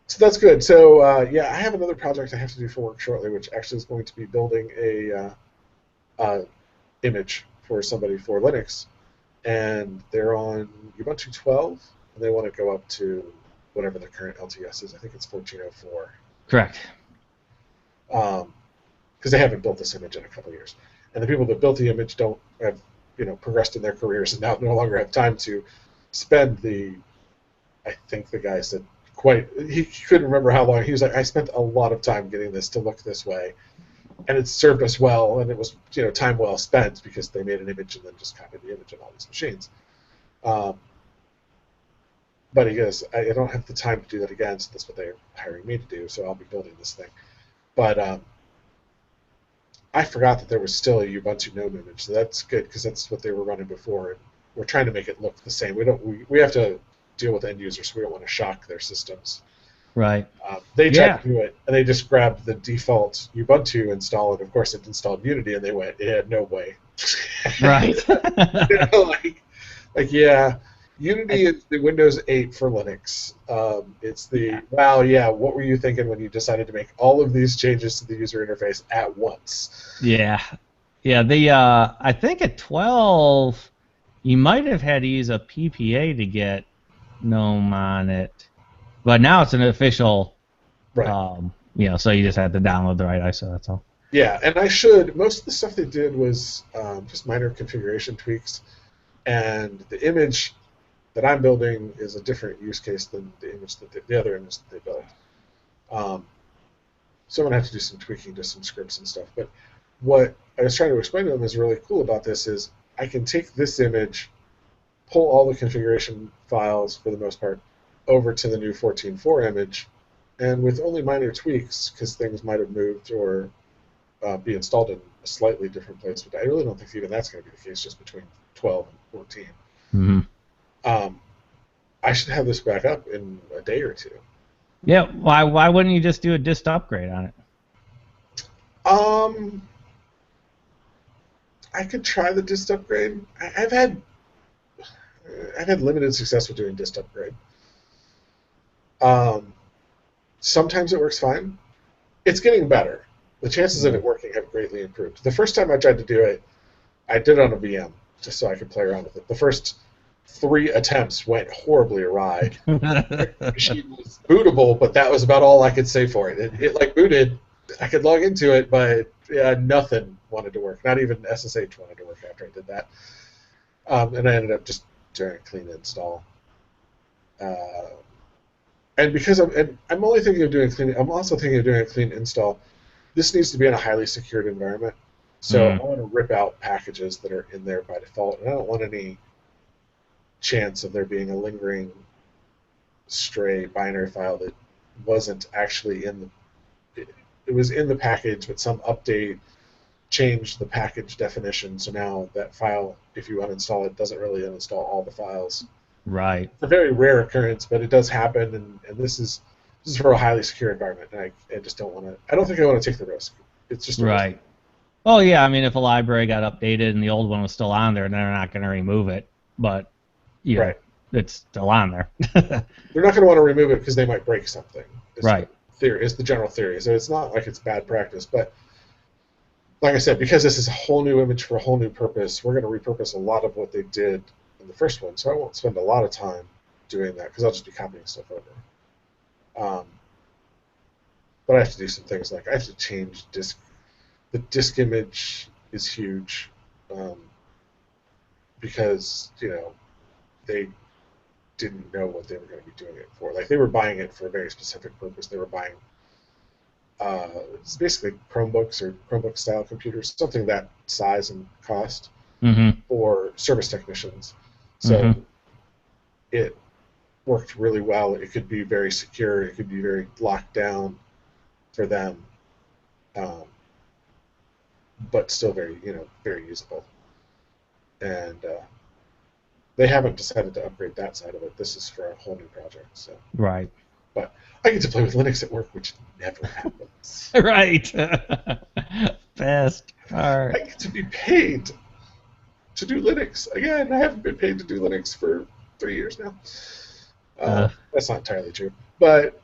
So that's good. So I have another project I have to do for work shortly, which actually is going to be building a image for somebody for Linux, and they're on Ubuntu 12, and they want to go up to whatever the current LTS is. I think it's 1404. Correct. Because they haven't built this image in a couple of years, and the people that built the image don't have progressed in their careers and now no longer have time to spend the. I think the guy said he couldn't remember how long. He was like, I spent a lot of time getting this to look this way, and it served us well, and it was time well spent because they made an image and then just copied the image on all these machines. But he goes, I don't have the time to do that again, so that's what they're hiring me to do, so I'll be building this thing. But I forgot that there was still a Ubuntu GNOME image, so that's good because that's what they were running before, and we're trying to make it look the same. We have to deal with end users, so we don't want to shock their systems. Right. They tried to do it, and they just grabbed the default Ubuntu install, and of course it installed Unity, and they went, it had no way. Right. Unity is the Windows 8 for Linux. It's the, what were you thinking when you decided to make all of these changes to the user interface at once? Yeah. Yeah, I think at 12, you might have had to use a PPA to get GNOME on it. But now it's an official, right. So you just had to download the right ISO, that's all. Yeah, and I should. Most of the stuff they did was just minor configuration tweaks, and the image that I'm building is a different use case than the image that the other image that they built. Um, so I'm gonna have to do some tweaking to some scripts and stuff. But what I was trying to explain to them is really cool about this is I can take this image, pull all the configuration files for the most part over to the new 14.4 image, and with only minor tweaks, because things might have moved or be installed in a slightly different place. But I really don't think even that's going to be the case just between 12 and 14. Mm-hmm. I should have this back up in a day or two. Yeah, why wouldn't you just do a dist upgrade on it? I could try the dist upgrade. I've had limited success with doing dist upgrade. Sometimes it works fine. It's getting better. The chances of it working have greatly improved. The first time I tried to do it, I did it on a VM just so I could play around with it. The first 3 attempts went horribly awry. The machine was bootable, but that was about all I could say for it. It like booted. I could log into it, but nothing wanted to work. Not even SSH wanted to work after I did that. And I ended up just doing a clean install. And because I'm only thinking of doing clean, I'm also thinking of doing a clean install. This needs to be in a highly secured environment. So I want to rip out packages that are in there by default, and I don't want any chance of there being a lingering stray binary file that wasn't actually in the. It was in the package, but some update changed the package definition. So now that file, if you uninstall it, doesn't really uninstall all the files. Right. It's a very rare occurrence, but it does happen, and this is for a highly secure environment, and I just don't want to. I don't think I want to take the risk. It's just right. Risk. Oh yeah, I mean, if a library got updated and the old one was still on there, they're not going to remove it, but right, it's still on there. They're not going to want to remove it because they might break something. Right. Is the general theory. So it's not like it's bad practice, but like I said, because this is a whole new image for a whole new purpose, we're going to repurpose a lot of what they did in the first one. So I won't spend a lot of time doing that because I'll just be copying stuff over. But I have to do some things like I have to change disk. The disk image is huge because they didn't know what they were going to be doing it for. Like they were buying it for a very specific purpose. They were buying it's basically Chromebooks or Chromebook style computers, something that size and cost for service technicians. So it worked really well. It could be very secure. It could be very locked down for them, but still very very usable. And they haven't decided to upgrade that side of it. This is for a whole new project. So right. But I get to play with Linux at work, which never happens. Right. Best part. I get to be paid to do Linux. Again, I haven't been paid to do Linux for 3 years now. That's not entirely true. But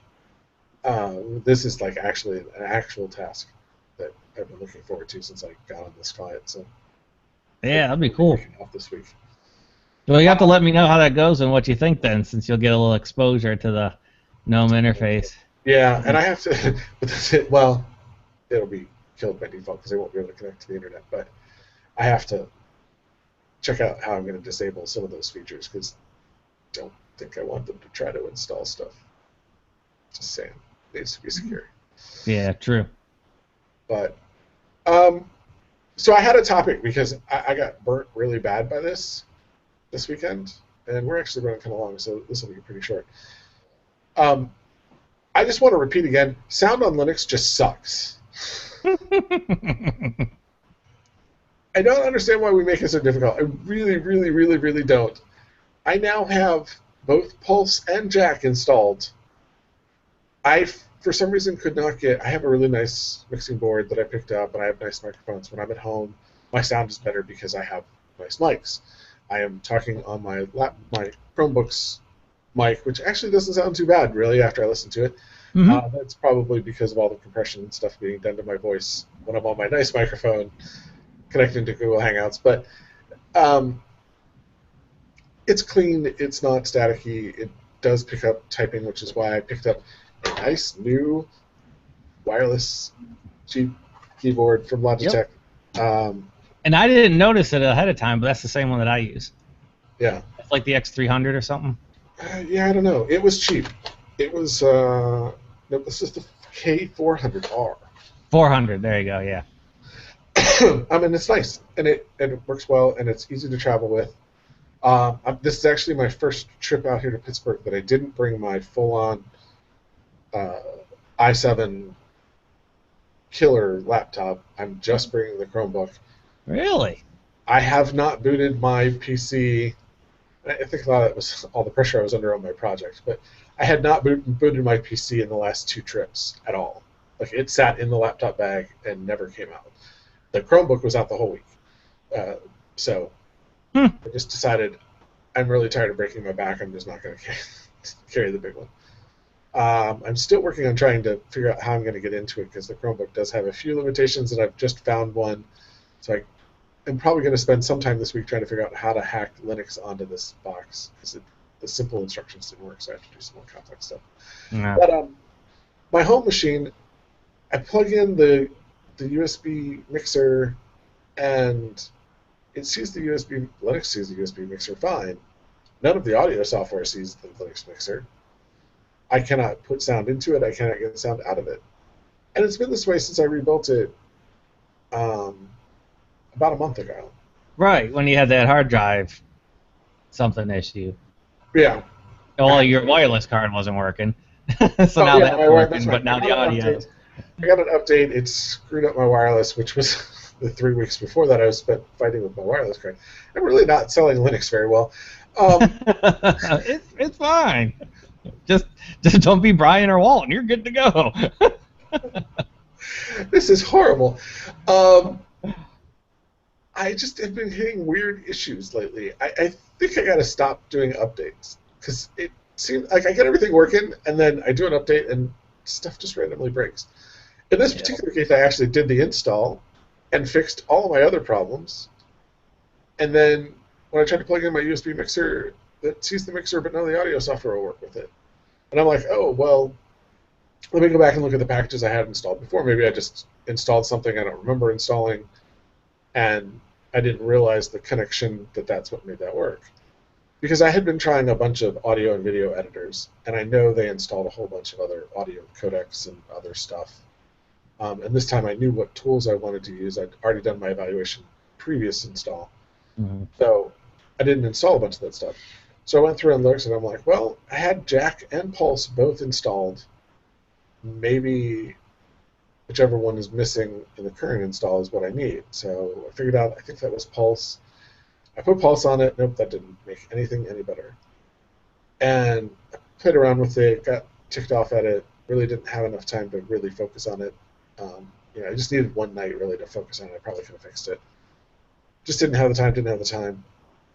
this is like actually an actual task that I've been looking forward to since I got on this client. So yeah, that'd be cool. Off this week. Well, you have to let me know how that goes and what you think then, since you'll get a little exposure to the GNOME interface. Yeah, and I have to. But that's it. Well, it'll be killed by default because I won't be able to connect to the internet. But I have to check out how I'm going to disable some of those features because I don't think I want them to try to install stuff. Just saying, it needs to be secure. Yeah, true. But so I had a topic because I got burnt really bad by this weekend, and we're actually running kind of long, so this will be pretty short. I just want to repeat again, sound on Linux just sucks. I don't understand why we make it so difficult. I really, really, really, really don't. I now have both Pulse and Jack installed. I, for some reason, could not get... I have a really nice mixing board that I picked up, and I have nice microphones. When I'm at home, my sound is better because I have nice mics. I am talking on my Chromebook's mic, which actually doesn't sound too bad, really, after I listen to it. That's probably because of all the compression and stuff being done to my voice when I'm on my nice microphone connecting to Google Hangouts. But it's clean. It's not staticky. It does pick up typing, which is why I picked up a nice new wireless cheap keyboard from Logitech. Yep. And I didn't notice it ahead of time, but that's the same one that I use. Yeah. It's like the X300 or something. Yeah, I don't know. It was cheap. It was no, this is the K400R. 400. There you go. Yeah. I mean, it's nice and it works well and it's easy to travel with. This is actually my first trip out here to Pittsburgh that I didn't bring my full-on i7 killer laptop. I'm just bringing the Chromebook. Really? I have not booted my PC. I think a lot of it was all the pressure I was under on my project, but I had not booted my PC in the last 2 trips at all. Like, it sat in the laptop bag and never came out. The Chromebook was out the whole week. So I just decided I'm really tired of breaking my back. I'm just not going to carry the big one. I'm still working on trying to figure out how I'm going to get into it because the Chromebook does have a few limitations, and I've just found one. So I'm probably going to spend some time this week trying to figure out how to hack Linux onto this box because the simple instructions didn't work, so I have to do some more complex stuff. Yeah. But my home machine, I plug in the USB mixer, and it sees the USB. Linux sees the USB mixer fine. None of the audio software sees the Linux mixer. I cannot put sound into it. I cannot get sound out of it. And it's been this way since I rebuilt it about a month ago. Right, when you had that hard drive something issue. Yeah. Well, your wireless card wasn't working. So now that's working, but now the audio. I got an update. It screwed up my wireless, which was the 3 weeks before that I was spent fighting with my wireless card. I'm really not selling Linux very well. It's fine. Just don't be Brian or Walton. You're good to go. This is horrible. I just have been hitting weird issues lately. I think I got to stop doing updates because it seems like I get everything working and then I do an update and stuff just randomly breaks. In this particular case, I actually did the install and fixed all of my other problems. And then when I tried to plug in my USB mixer, it sees the mixer, but none of the audio software will work with it. And I'm like, oh, well, let me go back and look at the packages I had installed before. Maybe I just installed something I don't remember installing, and I didn't realize the connection that's what made that work. Because I had been trying a bunch of audio and video editors, and I know they installed a whole bunch of other audio codecs and other stuff. And this time I knew what tools I wanted to use. I'd already done my evaluation previous install. Mm-hmm. So I didn't install a bunch of that stuff. So I went through and looked, and I'm like, well, I had Jack and Pulse both installed. Maybe whichever one is missing in the current install is what I need. So I figured out, I think that was Pulse. I put Pulse on it. Nope, that didn't make anything any better. And I played around with it, got ticked off at it, really didn't have enough time to really focus on it. I just needed one night really to focus on it. I probably could have fixed it. Just didn't have the time.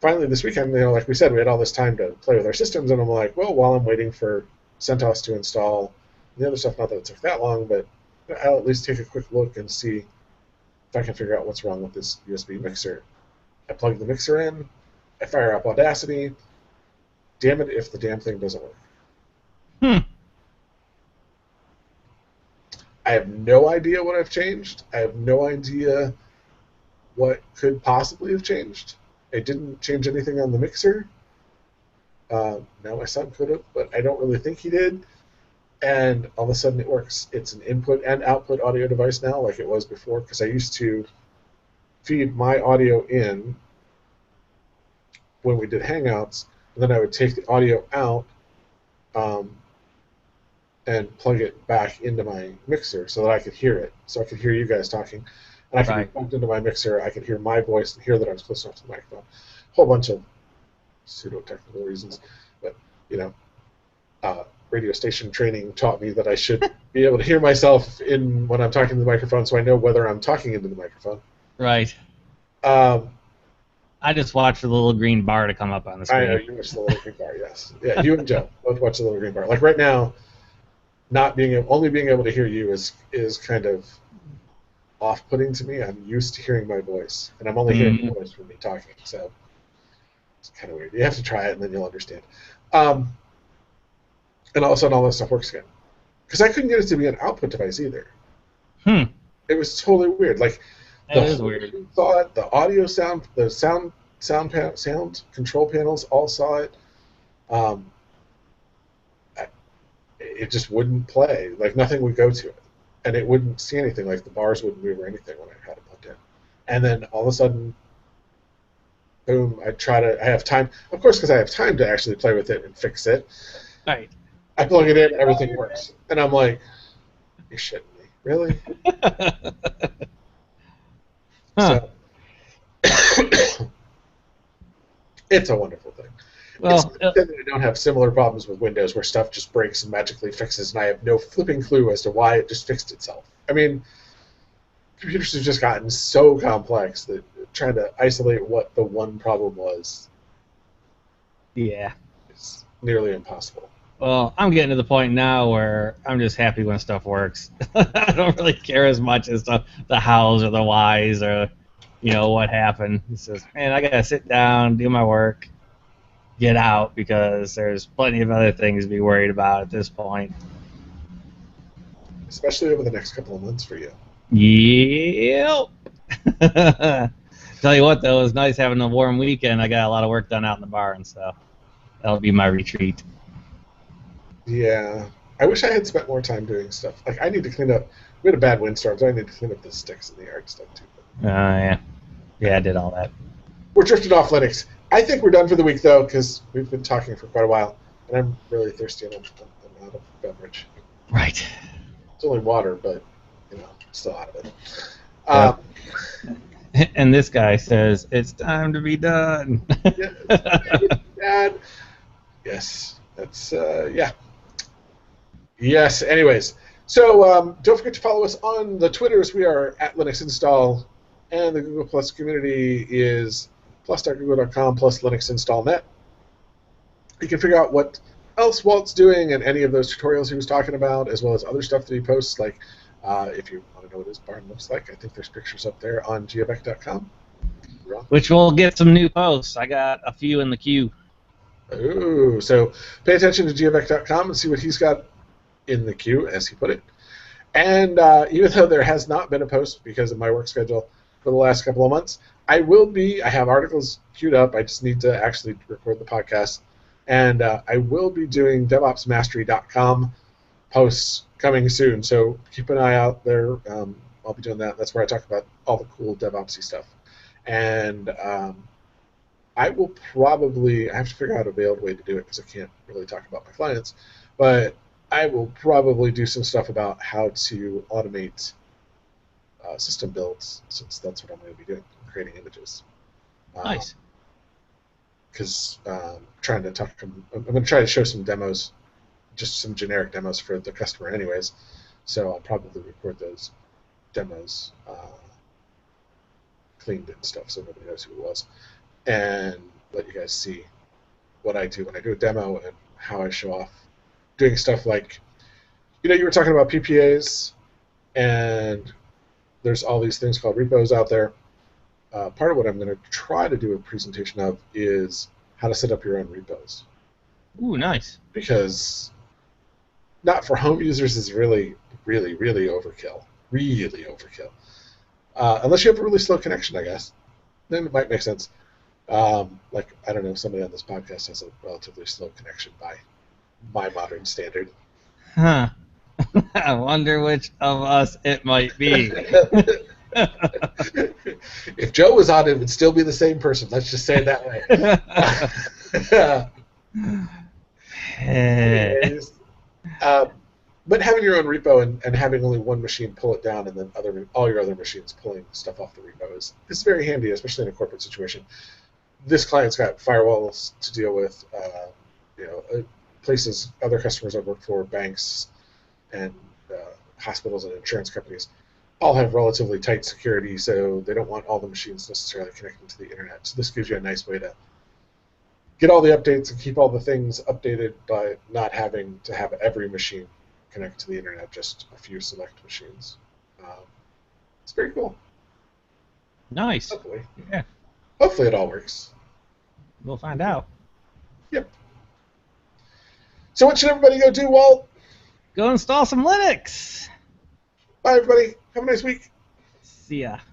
Finally, this weekend, like we said, we had all this time to play with our systems, and I'm like, well, while I'm waiting for CentOS to install the other stuff, not that it took that long, but I'll at least take a quick look and see if I can figure out what's wrong with this USB mixer. I plug the mixer in, I fire up Audacity. Damn it if the damn thing doesn't work. I have no idea what I've changed. I have no idea what could possibly have changed. I didn't change anything on the mixer. Now my son could have, but I don't really think he did. And all of a sudden it works. It's an input and output audio device now, like it was before, because I used to feed my audio in when we did Hangouts, and then I would take the audio out and plug it back into my mixer so that I could hear it, so I could hear you guys talking. And I could be plugged into my mixer, I could hear my voice and hear that I was close enough to the microphone. A whole bunch of pseudo-technical reasons, but, radio station training taught me that I should be able to hear myself when I'm talking to the microphone, so I know whether I'm talking into the microphone. Right. I just watched the little green bar to come up on the screen. I know, you watch the little green bar, yes. Yeah, you and Joe both watch the little green bar. Like right now, only being able to hear you is kind of off-putting to me. I'm used to hearing my voice, and I'm only hearing your voice from me talking, so it's kind of weird. You have to try it, and then you'll understand. And all of a sudden, all this stuff works again. Because I couldn't get it to be an output device either. It was totally weird. Like It is weird. Saw it. The audio sound, the sound control panels all saw it. Um, it just wouldn't play. Like nothing would go to it, and it wouldn't see anything. Like the bars wouldn't move or anything when I had it plugged in. And then all of a sudden, boom! I have time, of course, because I have time to actually play with it and fix it. Right. I plug it in, everything works, and I'm like, "You're shitting me, really?" Huh. So, it's a wonderful thing. Well, it's that I don't have similar problems with Windows where stuff just breaks and magically fixes, and I have no flipping clue as to why it just fixed itself. I mean, computers have just gotten so complex that trying to isolate what the one problem was yeah. is nearly impossible. Well, I'm getting to the point now where I'm just happy when stuff works. I don't really care as much as the hows or the whys or, what happened. It's just, man, I gotta sit down, do my work, get out, because there's plenty of other things to be worried about at this point. Especially over the next couple of months for you. Yep. Tell you what, though, it was nice having a warm weekend. I got a lot of work done out in the barn, so that'll be my retreat. Yeah. I wish I had spent more time doing stuff. Like, I need to clean up. We had a bad windstorm, so I need to clean up the sticks in the yard stuff, too. Yeah. Yeah, I did all that. We're drifted off Linux. I think we're done for the week, though, because we've been talking for quite a while, and I'm really thirsty and I'm out of beverage. Right. It's only water, but, still out of it. And this guy says, it's time to be done. Dad. Yes, that's, yeah. Yes, anyways. So don't forget to follow us on the Twitters. We are at Linux Install, and the Google Plus community is plus.google.com plus Linux Install Net. You can figure out what else Walt's doing and any of those tutorials he was talking about, as well as other stuff that he posts, like if you want to know what his barn looks like, I think there's pictures up there on geovec.com. Which will get some new posts. I got a few in the queue. Ooh, so pay attention to geovec.com and see what he's got in the queue, as he put it. And even though there has not been a post because of my work schedule for the last couple of months, I have articles queued up. I just need to actually record the podcast. And I will be doing DevOpsMastery.com posts coming soon. So keep an eye out there. I'll be doing that. That's where I talk about all the cool DevOpsy stuff. And I will probably, I have to figure out a veiled way to do it because I can't really talk about my clients, but I will probably do some stuff about how to automate system builds, since that's what I'm going to be doing, creating images. Nice. Because I'm going to try to show some demos, just some generic demos for the customer anyways, so I'll probably record those demos cleaned and stuff so nobody knows who it was, and let you guys see what I do when I do a demo and how I show off doing stuff like, you were talking about PPAs, and there's all these things called repos out there. Part of what I'm going to try to do a presentation of is how to set up your own repos. Ooh, nice. Because not for home users is really, really, really overkill. Really overkill. Unless you have a really slow connection, I guess. Then it might make sense. Like, I don't know, somebody on this podcast has a relatively slow connection by my modern standard. Huh. I wonder which of us it might be. If Joe was on, it would still be the same person. Let's just say it that way. Anyways, but having your own repo and having only one machine pull it down and then all your other machines pulling stuff off the repo is very handy, especially in a corporate situation. This client's got firewalls to deal with, places, other customers I've worked for, banks and hospitals and insurance companies, all have relatively tight security, so they don't want all the machines necessarily connecting to the internet. So this gives you a nice way to get all the updates and keep all the things updated by not having to have every machine connect to the internet, just a few select machines. It's very cool. Nice. Hopefully. Yeah. Hopefully it all works. We'll find out. Yep. So what should everybody go do, Walt? Go install some Linux. Bye, everybody. Have a nice week. See ya.